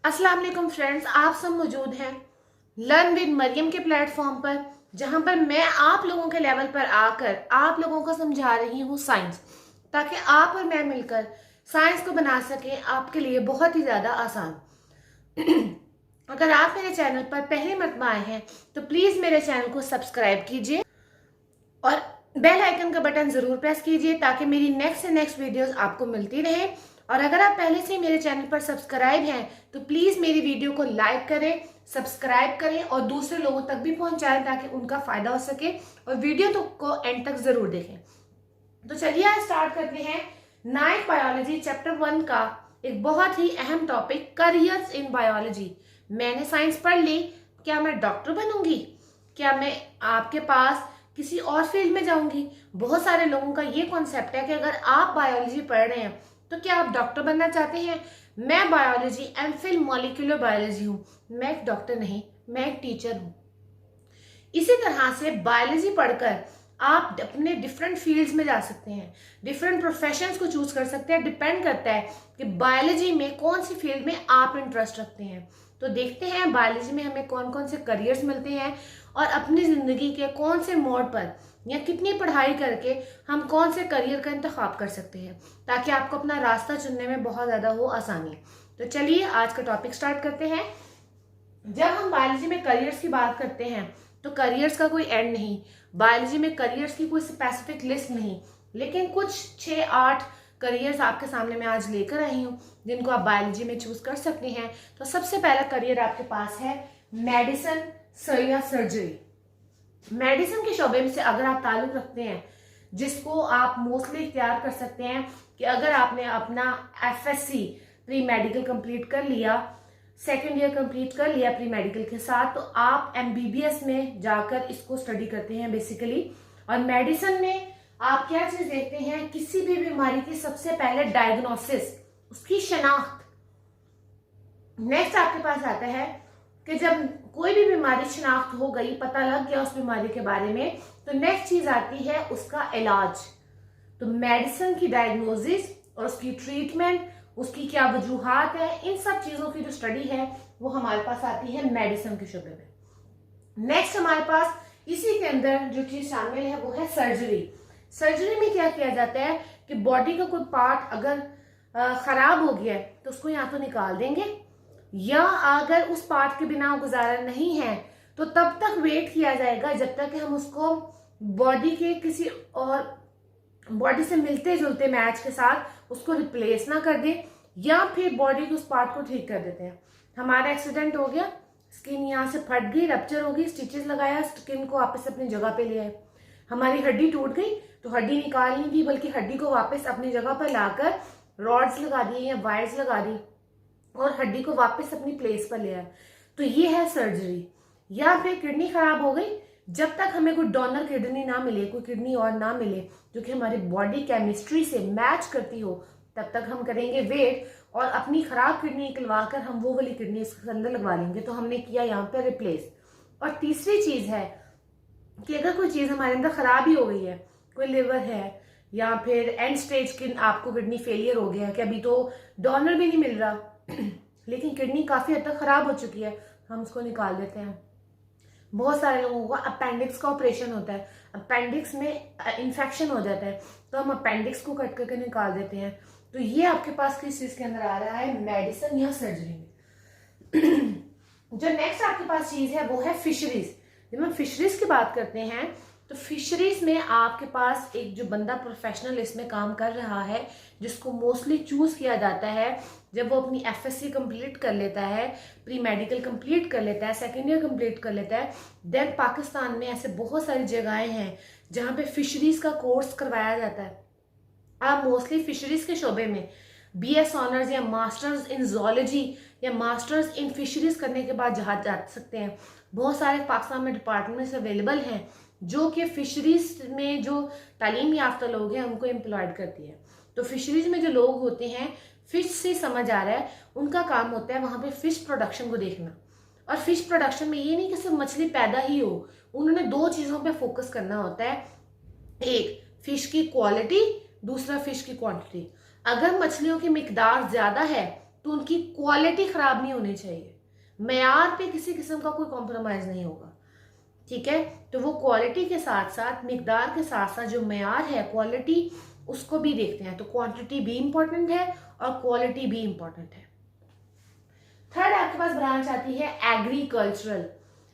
अस्सलाम वालेकुम फ्रेंड्स, आप सब मौजूद हैं लर्न विद मरियम के प्लेटफॉर्म पर, जहां पर मैं आप लोगों के लेवल पर आकर आप लोगों को समझा रही हूं साइंस, ताकि आप और मैं मिलकर साइंस को बना सकें आपके लिए बहुत ही ज़्यादा आसान। अगर आप मेरे चैनल पर पहली मरतबा आए हैं तो प्लीज़ मेरे चैनल को सब्सक्राइब कीजिए और बेल आइकन का बटन ज़रूर प्रेस कीजिए ताकि मेरी नेक्स्ट से नेक्स्ट वीडियोस आपको मिलती रहे। और अगर आप पहले से मेरे चैनल पर सब्सक्राइब हैं तो प्लीज़ मेरी वीडियो को लाइक करें, सब्सक्राइब करें और दूसरे लोगों तक भी पहुंचाएं ताकि उनका फ़ायदा हो सके, और वीडियो तो को एंड तक ज़रूर देखें। तो चलिए आज स्टार्ट करते हैं 9th बायोलॉजी चैप्टर 1 का एक बहुत ही अहम टॉपिक, करियर्स इन बायोलॉजी। मैंने साइंस पढ़ ली, क्या मैं डॉक्टर बनूंगी? क्या मैं आपके पास किसी और फील्ड में जाऊंगी? बहुत सारे लोगों का ये कॉन्सेप्ट है कि अगर आप बायोलॉजी पढ़ रहे हैं तो क्या आप डॉक्टर बनना चाहते हैं? मैं बायोलॉजी एमफिल मॉलिक्यूलर बायोलॉजी हूँ, मैं एक डॉक्टर नहीं, मैं एक टीचर हूँ। इसी तरह से बायोलॉजी पढ़कर आप अपने डिफरेंट फील्ड्स में जा सकते हैं, डिफरेंट प्रोफेशंस को चूज कर सकते हैं। डिपेंड करता है कि बायोलॉजी में कौन सी फील्ड में आप इंटरेस्ट रखते हैं। तो देखते हैं बायोलॉजी में हमें कौन कौन से करियर्स मिलते हैं और अपनी जिंदगी के कौन से मोड़ पर या कितनी पढ़ाई करके हम कौन से करियर का इंतखाब कर सकते हैं, ताकि आपको अपना रास्ता चुनने में बहुत ज़्यादा हो आसानी। तो चलिए आज का टॉपिक स्टार्ट करते हैं। जब हम बायोलॉजी में करियर्स की बात करते हैं तो करियर्स का कोई एंड नहीं, बायोलॉजी में करियर्स की कोई स्पेसिफिक लिस्ट नहीं, लेकिन कुछ 6-8 करियर्स आपके सामने मैं आज लेकर आई हूँ जिनको आप बायोलॉजी में चूज कर सकते हैं। तो सबसे पहला करियर आपके पास है मेडिसिन या सर्जरी। मेडिसिन के शोबे में से अगर आप ताल्लुक रखते हैं, जिसको आप मोस्टली इख्तियार कर सकते हैं कि अगर आपने अपना FSC प्री मेडिकल कंप्लीट कर लिया, सेकेंड ईयर कंप्लीट कर लिया प्री मेडिकल के साथ, तो आप MBBS में जाकर इसको स्टडी करते हैं बेसिकली। और मेडिसिन में आप क्या चीज देखते हैं? किसी भी बीमारी की सबसे पहले डायग्नोसिस, उसकी शनाख्त। नेक्स्ट आपके पास आता है कि जब कोई भी बीमारी शनाख्त हो गई, पता लग गया उस बीमारी के बारे में, तो नेक्स्ट चीज आती है उसका इलाज। तो मेडिसिन की डायग्नोसिस और उसकी ट्रीटमेंट, उसकी क्या वजूहात है, इन सब चीजों की जो स्टडी है वो हमारे पास आती है मेडिसिन के शोबे में। नेक्स्ट हमारे पास इसी के अंदर जो चीज शामिल है वो है सर्जरी। सर्जरी में क्या किया जाता है कि बॉडी का कोई पार्ट अगर खराब हो गया है तो उसको या तो निकाल देंगे, या अगर उस पार्ट के बिना गुजारा नहीं है तो तब तक वेट किया जाएगा जब तक कि हम उसको बॉडी के किसी और बॉडी से मिलते जुलते मैच के साथ उसको रिप्लेस ना कर दे, या फिर बॉडी के उस पार्ट को ठीक कर देते हैं। हमारा एक्सीडेंट हो गया, स्किन यहाँ से फट गई, रप्चर हो गई, स्टिचेस लगाया, स्किन को वापस अपनी जगह पे ले आए। हमारी हड्डी टूट गई तो हड्डी निकाल नहीं दी, बल्कि हड्डी को वापस अपनी जगह पर लाकर रॉड्स लगा दी या वायर्स लगा दी और हड्डी को वापस अपनी प्लेस पर ले आए। तो ये है सर्जरी। या फिर किडनी खराब हो गई, जब तक हमें कोई डोनर किडनी ना मिले, कोई किडनी और ना मिले जो कि हमारी बॉडी केमिस्ट्री से मैच करती हो, तब तक हम करेंगे वेट और अपनी खराब किडनी निकलवा कर हम वो वाली किडनी इसके अंदर लगवा लेंगे। तो हमने किया यहाँ पे रिप्लेस। और तीसरी चीज है कि अगर कोई चीज हमारे अंदर खराब ही हो गई है, कोई लिवर है या फिर एंड स्टेज की आपको किडनी फेलियर हो गया है कि अभी तो डोनर भी नहीं मिल रहा लेकिन किडनी काफी हद तक खराब हो चुकी है, हम उसको निकाल देते हैं। बहुत सारे लोगों को अपेंडिक्स का ऑपरेशन होता है, अपेंडिक्स में इन्फेक्शन हो जाता है तो हम अपेंडिक्स को कट करके निकाल देते हैं। तो ये आपके पास किस चीज के अंदर आ रहा है? मेडिसिन या सर्जरी में। जो नेक्स्ट आपके पास चीज है वो है फिशरीज। जब हम फिशरीज की बात करते हैं तो फिशरीज में आपके पास एक जो बंदा प्रोफेशनल इसमें काम कर रहा है, जिसको मोस्टली चूज किया जाता है जब वो अपनी FSC कंप्लीट कर लेता है, प्री मेडिकल कंप्लीट कर लेता है, सेकेंड ईयर कंप्लीट कर लेता है, देन पाकिस्तान में ऐसे बहुत सारी जगहें हैं जहाँ पे फिशरीज का कोर्स करवाया जाता है। आप मोस्टली फिशरीज के शोबे में BS ऑनर्स या मास्टर्स इन जोलॉजी या मास्टर्स इन फिशरीज करने के बाद जहाँ जा सकते हैं। बहुत सारे पाकिस्तान में डिपार्टमेंट्स अवेलेबल हैं जो कि फिशरीज में जो तालीम याफ्ता लोग हैं उनको एम्प्लॉयड करती है। तो फिशरीज में जो लोग होते हैं, फिश से समझ आ रहा है, उनका काम होता है वहां पे फिश प्रोडक्शन को देखना। और फिश प्रोडक्शन में ये नहीं कि सिर्फ मछली पैदा ही हो, उन्होंने 2 चीजों पे फोकस करना होता है। एक, फिश की क्वालिटी, दूसरा फिश की क्वांटिटी। अगर मछलियों की मिकदार ज्यादा है तो उनकी क्वालिटी ख़राब नहीं होनी चाहिए, मेयार पे किसी किस्म का कोई कॉम्प्रोमाइज़ नहीं होगा, ठीक है। तो वो क्वालिटी के साथ साथ मिकदार के साथ साथ जो मेयार है क्वालिटी उसको भी देखते हैं। तो क्वांटिटी भी इम्पोर्टेंट है और क्वालिटी भी इम्पोर्टेंट है। थर्ड आपके पास ब्रांच आती है एग्रीकल्चरल।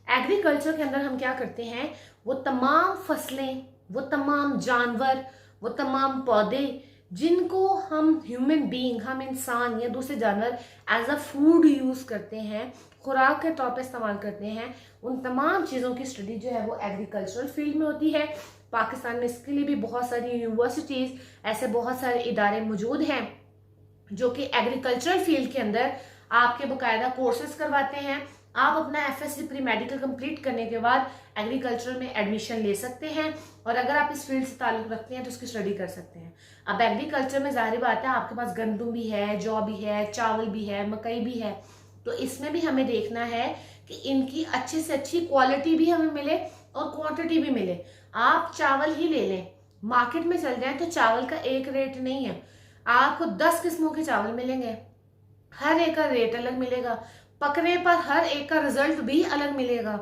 एग्रीकल्चर के अंदर हम क्या करते हैं, वो तमाम फसलें, वो तमाम जानवर, वो तमाम पौधे जिनको हम ह्यूमन बीइंग, हम इंसान या दूसरे जानवर एज अ फूड यूज करते हैं, खुराक के तौर पर इस्तेमाल करते हैं, उन तमाम चीज़ों की स्टडी जो है वो एग्रीकल्चरल फील्ड में होती है। पाकिस्तान में इसके लिए भी बहुत सारी यूनिवर्सिटीज़, ऐसे बहुत सारे इदारे मौजूद हैं जो कि एग्रीकल्चरल फील्ड के अंदर आपके बाकायदा कोर्सेज करवाते हैं। आप अपना एफएससी प्री मेडिकल कंप्लीट करने के बाद एग्रीकल्चर में एडमिशन ले सकते हैं और अगर आप इस फील्ड से ताल्लुक़ रखते हैं तो उसकी स्टडी कर सकते हैं। अब एग्रीकल्चर में ज़ाहिर बात है आपके पास गंदम भी है, जौ भी है, चावल भी है, मकई भी है, तो इसमें भी हमें देखना है कि इनकी अच्छी से अच्छी क्वालिटी भी हमें मिले और क्वांटिटी भी मिले। आप चावल ही ले लें, मार्केट में चल जाएं तो चावल का एक रेट नहीं है, आपको 10 किस्मों के चावल मिलेंगे, हर एक का रेट अलग मिलेगा, पकने पर हर एक का रिजल्ट भी अलग मिलेगा।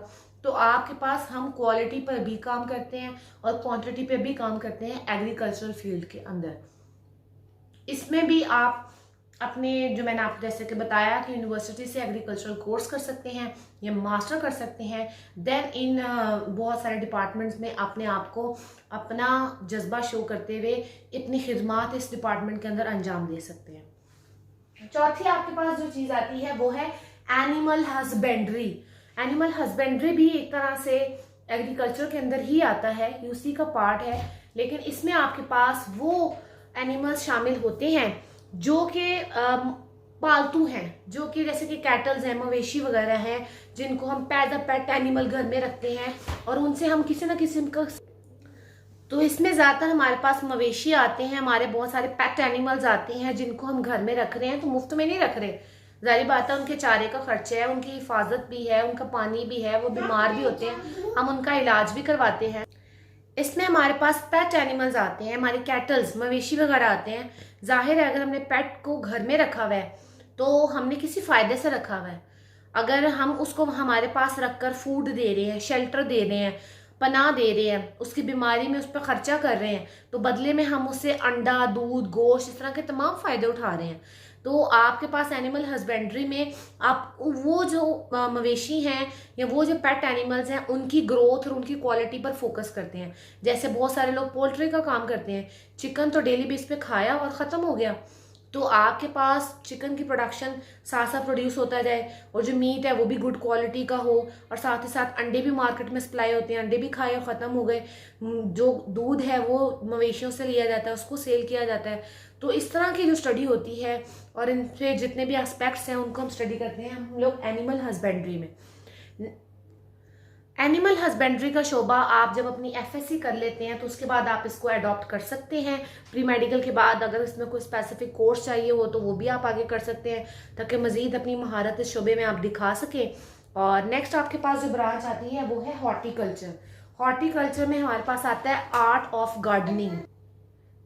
तो आपके पास हम क्वालिटी पर भी काम करते हैं और क्वांटिटी पे भी काम करते हैं एग्रीकल्चरल फील्ड के अंदर। इसमें भी आप अपने, जो मैंने आपको जैसे कि बताया कि यूनिवर्सिटी से एग्रीकल्चरल कोर्स कर सकते हैं या मास्टर कर सकते हैं, देन इन बहुत सारे डिपार्टमेंट्स में अपने आप को अपना जज्बा शो करते हुए इतनी खिदमात इस डिपार्टमेंट के अंदर अंजाम दे सकते हैं। चौथी आपके पास जो चीज़ आती है वो है एनिमल हस्बेंड्री। एनिमल हस्बेंड्री भी एक तरह से एग्रीकल्चर के अंदर ही आता है, उसी का पार्ट है, लेकिन इसमें आपके पास वो एनिमल्स शामिल होते हैं जो कि पालतू हैं, जो कि जैसे कि कैटल्स हैं, मवेशी वगैरह हैं, जिनको हम पेट एनिमल घर में रखते हैं और उनसे हम किसी ना किसी का, तो इसमें ज़्यादातर हमारे पास मवेशी आते हैं, हमारे बहुत सारे पेट एनिमल्स आते हैं जिनको हम घर में रख रहे हैं, तो मुफ्त में नहीं रख रहे, जाहिर बात है उनके चारे का खर्चा है, उनकी हिफाजत भी है, उनका पानी भी है, वो बीमार भी होते हैं, हम उनका इलाज भी करवाते हैं। इसमें हमारे पास पेट एनिमल्स आते हैं, हमारे कैटल्स, मवेशी वगैरह आते हैं। जाहिर है अगर हमने पेट को घर में रखा हुआ है तो हमने किसी फ़ायदे से रखा हुआ है। अगर हम उसको हमारे पास रखकर फूड दे रहे हैं, शेल्टर दे रहे हैं, पनाह दे रहे हैं, उसकी बीमारी में उस पर ख़र्चा कर रहे हैं, तो बदले में हम उससे अंडा, दूध, गोश्त, इस तरह के तमाम फ़ायदे उठा रहे हैं। तो आपके पास एनिमल हस्बेंड्री में आप वो जो मवेशी हैं या वो जो पेट एनिमल्स हैं उनकी ग्रोथ और उनकी क्वालिटी पर फोकस करते हैं। जैसे बहुत सारे लोग पोल्ट्री का काम करते हैं, चिकन तो डेली बेस पे खाया और ख़त्म हो गया, तो आपके पास चिकन की प्रोडक्शन साथ साथ प्रोड्यूस होता जाए और जो मीट है वो भी गुड क्वालिटी का हो, और साथ ही साथ अंडे भी मार्केट में सप्लाई होते हैं, अंडे भी खाए और ख़त्म हो गए, जो दूध है वो मवेशियों से लिया जाता है, उसको सेल किया जाता है। तो इस तरह की जो स्टडी होती है और इन पे जितने भी एस्पेक्ट्स हैं उनको हम स्टडी करते हैं हम लोग एनिमल हस्बेंड्री में। एनिमल हस्बेंड्री का शोबा आप जब अपनी एफएससी कर लेते हैं तो उसके बाद आप इसको अडॉप्ट कर सकते हैं। प्री मेडिकल के बाद अगर इसमें कोई स्पेसिफिक कोर्स चाहिए हो तो वो भी आप आगे कर सकते हैं ताकि मज़ीद अपनी महारत इस शोबे में आप दिखा सकें। और नेक्स्ट आपके पास जो ब्रांच आती है वो है हॉर्टिकल्चर। हॉर्टिकल्चर में हमारे पास आता है आर्ट ऑफ गार्डनिंग।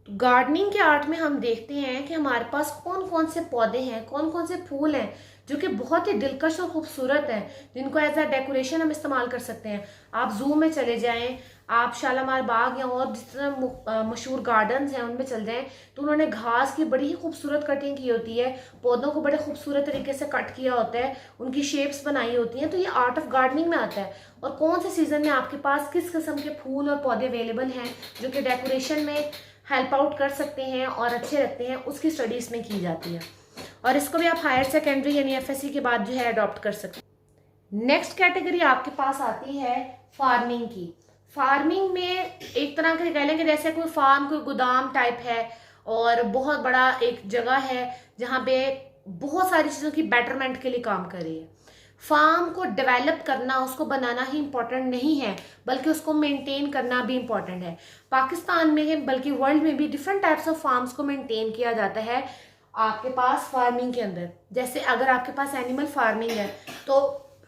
गार्डनिंग के आर्ट में हम देखते हैं कि हमारे पास कौन कौन से पौधे हैं, कौन कौन से फूल हैं जो कि बहुत ही दिलकश और खूबसूरत हैं, जिनको एज अ डेकोरेशन हम इस्तेमाल कर सकते हैं। आप जू में चले जाएं, आप शालामार बाग या और जिस तरह मशहूर गार्डन्स हैं उनमें चल जाएं तो उन्होंने घास की बड़ी ही खूबसूरत कटिंग की होती है, पौधों को बड़े खूबसूरत तरीके से कट किया होता है, उनकी शेप्स बनाई होती हैं। तो ये आर्ट ऑफ गार्डनिंग में आता है। और कौन से सीज़न में आपके पास किस किस्म के फूल और पौधे अवेलेबल हैं जो कि डेकोरेशन में हेल्प आउट कर सकते हैं और अच्छे लगते हैं, उसकी स्टडी इसमें की जाती है। और इसको भी आप हायर सेकेंडरी यानी एफएससी के बाद जो है अडॉप्ट कर सकते हैं। नेक्स्ट कैटेगरी आपके पास आती है फार्मिंग की। फार्मिंग में एक तरह के कह लेंगे जैसे कोई फार्म, कोई गोदाम टाइप है और बहुत बड़ा एक जगह है जहाँ पे बहुत सारी चीज़ों की बेटरमेंट के लिए काम कर रही है। फार्म को डेवलप करना, उसको बनाना ही इम्पोर्टेंट नहीं है बल्कि उसको मेंटेन करना भी इम्पोर्टेंट है। पाकिस्तान में बल्कि वर्ल्ड में भी डिफरेंट टाइप्स ऑफ फार्म्स को मेंटेन किया जाता है आपके पास फार्मिंग के अंदर। जैसे अगर आपके पास एनिमल फार्मिंग है तो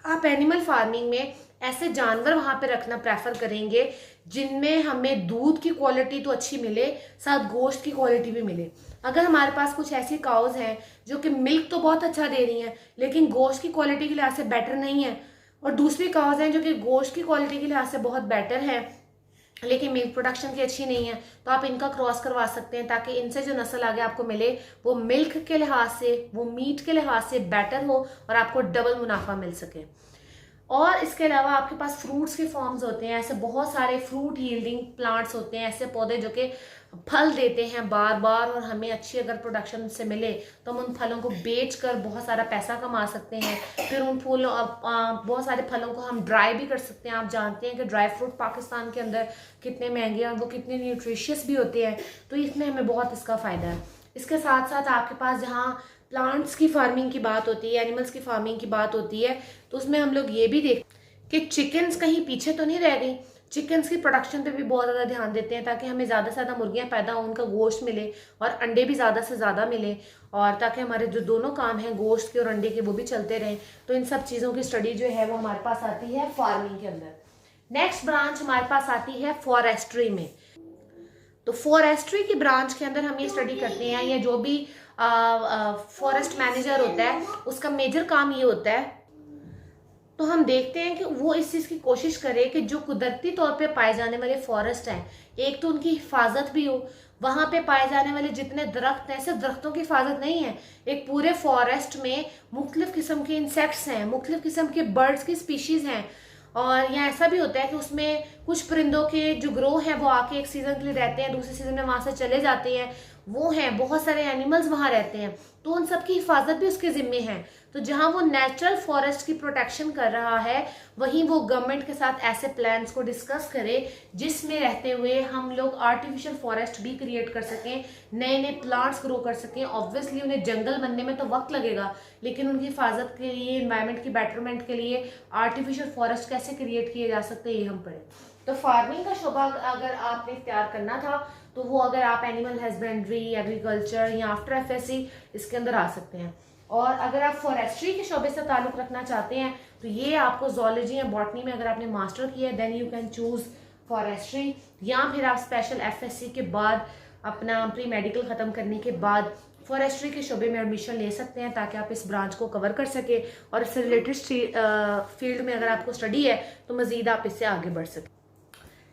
आप एनिमल फार्मिंग में ऐसे जानवर वहाँ पे रखना प्रेफर करेंगे जिनमें हमें दूध की क्वालिटी तो अच्छी मिले, साथ गोश्त की क्वालिटी भी मिले। अगर हमारे पास कुछ ऐसी काउज हैं जो कि मिल्क तो बहुत अच्छा दे रही हैं लेकिन गोश्त की क्वालिटी के लिहाज से बेटर नहीं है, और दूसरी काउज हैं जो कि गोश्त की क्वालिटी के लिहाज से बहुत बेटर है लेकिन मिल्क प्रोडक्शन की अच्छी नहीं है, तो आप इनका क्रॉस करवा सकते हैं ताकि इनसे जो नस्ल आगे आपको मिले वो मिल्क के लिहाज से, वो मीट के लिहाज से बेटर हो और आपको डबल मुनाफा मिल सके। और इसके अलावा आपके पास फ्रूट्स के फॉर्म्स होते हैं, ऐसे बहुत सारे फ्रूट यील्डिंग प्लांट्स होते हैं, ऐसे पौधे जो कि फल देते हैं बार बार, और हमें अच्छी अगर प्रोडक्शन से मिले तो हम उन फलों को बेचकर बहुत सारा पैसा कमा सकते हैं। फिर उन फूलों बहुत सारे फलों को हम ड्राई भी कर सकते हैं। आप जानते हैं कि ड्राई फ्रूट पाकिस्तान के अंदर कितने महंगे हैं और वो कितने न्यूट्रिशियस भी होते हैं, तो इसमें हमें बहुत इसका फ़ायदा है। इसके साथ साथ आपके पास जहाँ प्लांट्स की फार्मिंग की बात होती है, एनिमल्स की फार्मिंग की बात होती है, तो उसमें हम लोग ये भी देखते हैं कि चिकन्स कहीं पीछे तो नहीं रह गई। चिकन्स की प्रोडक्शन पे भी बहुत ज़्यादा ध्यान देते हैं ताकि हमें ज़्यादा से ज़्यादा मुर्गियाँ पैदा हो, उनका गोश्त मिले और अंडे भी ज़्यादा से ज़्यादा मिले, और ताकि हमारे जो दोनों काम हैं गोश्त के और अंडे के वो भी चलते रहें। तो इन सब चीज़ों की स्टडी जो है वो हमारे पास आती है फार्मिंग के अंदर। नेक्स्ट ब्रांच हमारे पास आती है फॉरेस्ट्री में। तो फॉरेस्ट्री की ब्रांच के अंदर हम ये स्टडी करते हैं, या जो भी फॉरेस्ट मैनेजर होता है उसका मेजर काम ये होता है, तो हम देखते हैं कि वो इस चीज़ की कोशिश करे कि जो कुदरती तौर पे पाए जाने वाले फॉरेस्ट हैं, एक तो उनकी हिफाजत भी हो, वहाँ पे पाए जाने वाले जितने दरख्त हैं सिर्फ दरख्तों की हिफाजत नहीं है, एक पूरे फॉरेस्ट में मुख्तलिफ किस्म के इंसेक्ट्स हैं, मुख्तलिफ किस्म के बर्ड्स की स्पीशीज़ हैं, और यहाँ ऐसा भी होता है कि उसमें कुछ परिंदों के जो ग्रोह हैं वो आके एक सीज़न के लिए रहते हैं, दूसरे सीज़न में वहाँ से चले जाते हैं, वो हैं बहुत सारे एनिमल्स वहाँ रहते हैं, तो उन सब की हिफाजत भी उसके ज़िम्मे है। तो जहाँ वो नेचुरल फॉरेस्ट की प्रोटेक्शन कर रहा है वहीं वो गवर्नमेंट के साथ ऐसे प्लान्स को डिस्कस करे जिसमें रहते हुए हम लोग आर्टिफिशियल फॉरेस्ट भी क्रिएट कर सकें, नए नए प्लांट्स ग्रो कर सकें। ऑब्वियसली उन्हें जंगल बनने में तो वक्त लगेगा, लेकिन उनकी हिफाजत के लिए, इन्वायरमेंट की बेटरमेंट के लिए आर्टिफिशियल फॉरेस्ट कैसे क्रिएट किए जा सकते हैं ये हम पढ़ें। तो फार्मिंग का शोबा अगर आपने इख्तियार करना था तो वो अगर आप एनिमल हस्बेंड्री, एग्रीकल्चर या आफ्टर एफएससी इसके अंदर आ सकते हैं। और अगर आप फॉरेस्ट्री के शोबे से ताल्लुक़ रखना चाहते हैं तो ये आपको जोलॉजी या बॉटनी में अगर आपने मास्टर किया है then you can choose forestry, या फिर आप स्पेशल एफएससी के बाद अपना प्री मेडिकल ख़त्म करने के बाद फॉरेस्ट्री के शोबे में एडमिशन ले सकते हैं ताकि आप इस ब्रांच को कवर कर सके, और इससे रिलेटेड फील्ड में अगर आपको स्टडी है तो मज़ीद आप इससे आगे बढ़ सकें।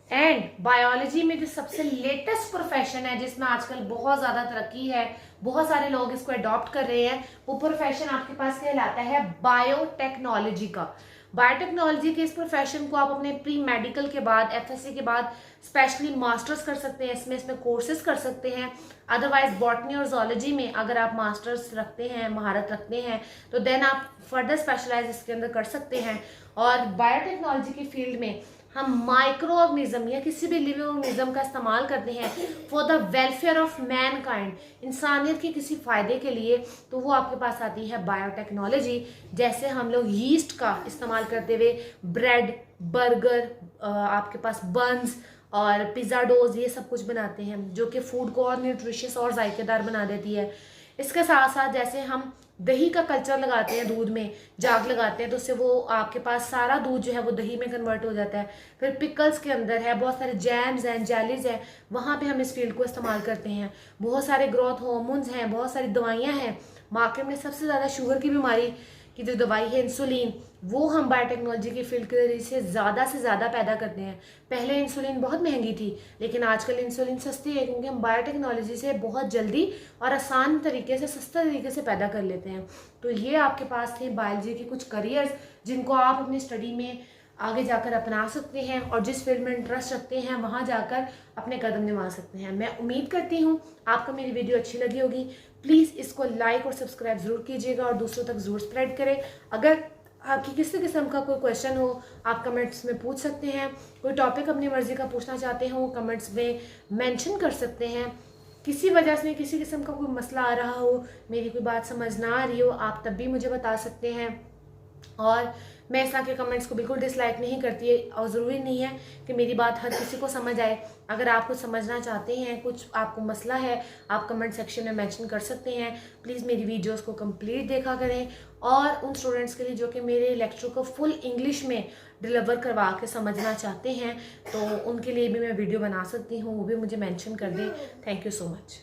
एंड बायोलॉजी में जो सबसे लेटेस्ट प्रोफेशन है जिसमें आजकल बहुत ज़्यादा तरक्की है, बहुत सारे लोग इसको अडॉप्ट कर रहे हैं, वो प्रोफेशन आपके पास कहलाता है बायोटेक्नोलॉजी का। बायोटेक्नोलॉजी के इस प्रोफेशन को आप अपने प्री मेडिकल के बाद, एफएससी के बाद स्पेशली मास्टर्स कर सकते हैं, इसमें कोर्सेज कर सकते हैं। अदरवाइज बॉटनी और जोलॉजी में अगर आप मास्टर्स रखते हैं, महारत रखते हैं, तो देन आप फर्दर स्पेशलाइज इसके अंदर कर सकते हैं। और बायोटेक्नोलॉजी की फील्ड में हम माइक्रो ऑर्गेनिज्म या किसी भी लिविंग ऑर्गेनिज्म का इस्तेमाल करते हैं for the welfare of man kind, इंसानियत के किसी फ़ायदे के लिए, तो वो आपके पास आती है बायोटेक्नोलॉजी। जैसे हम लोग यीस्ट का इस्तेमाल करते हुए ब्रेड, बर्गर, आपके पास बन्स और पिज़्ज़ा डोज ये सब कुछ बनाते हैं जो कि फूड को और न्यूट्रिशियस और जायकेदार बना देती है। इसके साथ साथ जैसे हम दही का कल्चर लगाते हैं, दूध में जाग लगाते हैं, तो उससे वो आपके पास सारा दूध जो है वो दही में कन्वर्ट हो जाता है। फिर पिकल्स के अंदर है, बहुत सारे जैम्स हैं, जेलीज हैं, वहाँ पे हम इस फील्ड को इस्तेमाल करते हैं। बहुत सारे ग्रोथ हार्मोन्स हैं, बहुत सारी दवाइयाँ हैं। मार्केट में सबसे ज़्यादा शुगर की बीमारी की जो दवाई है इंसुलिन, वो हम बायोटेक्नोलॉजी की फील्ड के जरिए से ज़्यादा पैदा करते हैं। पहले इंसुलिन बहुत महंगी थी लेकिन आजकल इंसुलिन सस्ती है क्योंकि हम बायोटेक्नोलॉजी से बहुत जल्दी और आसान तरीके से, सस्ता तरीके से पैदा कर लेते हैं। तो ये आपके पास थे बायोलॉजी के कुछ करियर्स जिनको आप अपनी स्टडी में आगे जाकर अपना सकते हैं और जिस फील्ड में इंटरेस्ट रखते हैं वहाँ जाकर अपने कदम जमा सकते हैं। मैं उम्मीद करती हूँ आपको मेरी वीडियो अच्छी लगी होगी। प्लीज़ इसको लाइक और सब्सक्राइब ज़रूर कीजिएगा और दूसरों तक ज़रूर स्प्रेड करें। अगर आपकी किसी किस्म का कोई क्वेश्चन हो आप कमेंट्स में पूछ सकते हैं, कोई टॉपिक अपनी मर्ज़ी का पूछना चाहते हो कमेंट्स में मेंशन कर सकते हैं। किसी वजह से किसी किस्म का कोई मसला आ रहा हो, मेरी कोई बात समझ ना आ रही हो, आप तब भी मुझे बता सकते हैं। और मैं इस तरह के कमेंट्स को बिल्कुल डिसलाइक नहीं करती है और ज़रूरी नहीं है कि मेरी बात हर किसी को समझ आए। अगर आप कुछ समझना चाहते हैं, कुछ आपको मसला है, आप कमेंट सेक्शन में मेंशन कर सकते हैं। प्लीज़ मेरी वीडियोस को कंप्लीट देखा करें और उन स्टूडेंट्स के लिए जो कि मेरे लेक्चर को फुल इंग्लिश में डिलीवर करवा के समझना चाहते हैं तो उनके लिए भी मैं वीडियो बना सकती हूँ, वो भी मुझे मेंशन कर दें। Thank you so much.